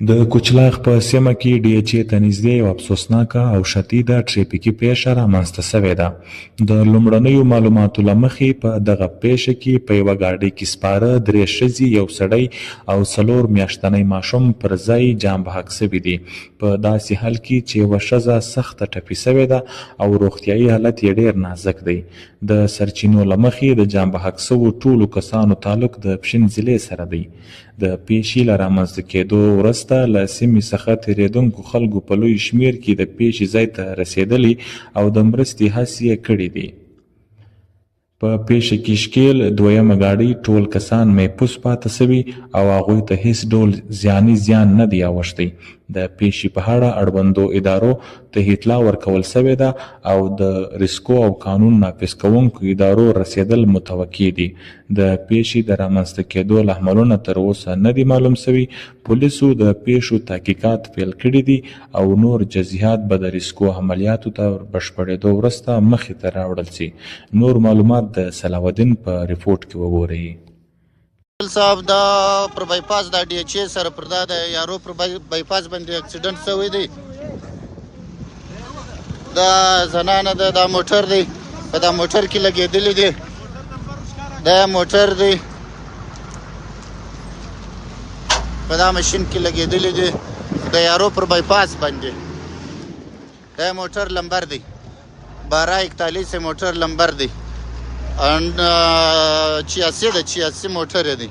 د کوچلاغ په سیمه کې ډي ایچ ای ته نږدې یو افسوسناکه او شدیده ټریفیکي پیښه رامنځته سوې ده. د لومړنیو معلوماتو له مخې په دغه پیښه کې په یوه ګاډۍ کې سپاره 3 ښځې، یو سړی او 4 میاشتنی ماشوم پر ځای جان بحق سوي دي. په داسې حال کې چې یوه ښځه سخته ټپي سوې ده او روغتیایي حالت یې ډېر نازک دی. د سرچینو له مخې د جان بحق سوو ټولو کسانو تعلق د پښین ضلعې سره دی. د پیښې له رامنځته کېدو وروسته له سیمې څخه تېرېدونکو خلکو په لوی شمېر کې د پیښې ځای ته رسېدلي او د مرستې هڅې یې کړې دي. په پیښه کې ښکېل دویمه ګاډۍ ټول کسان محفوظ پاتې سوي او هغوی ته هیڅ ډول زیان نه دی اوښتی. د پیښې په اړه اړوندو ادارو ته اطلاع ورکول سوې ده او د ریسکو او قانون نافذ کوونکو ادارو رسېدل متوقع دي. د پیښې د رامنځته کېدو لاملونه تر اوسه نه دي معلوم سوي. پولیسو د پیښو تحقیقات پیل کړي دي او نور جزئیات به د ریسکو عملیاتو تر بشپړېدو وروسته مخې ته راوړل سي. نور معلومات د صلاح الدین په ریپورټ کې وګورئ. صاحب دا پر بایپاس دا ډي ایچ ای سره پر دا د یارو پر بایپاس باندې اکسیډنټ شوی دی. دا زنانه ده، دا موټر دی، په دا موټر کې لګېدلی دی، دا موټر دی په دا ماشین کې لګېدلی دی د یارو پر بایپاس باندې. دا موټر لمبر دی 1241 موټر لمبر دی 86 موټر دی.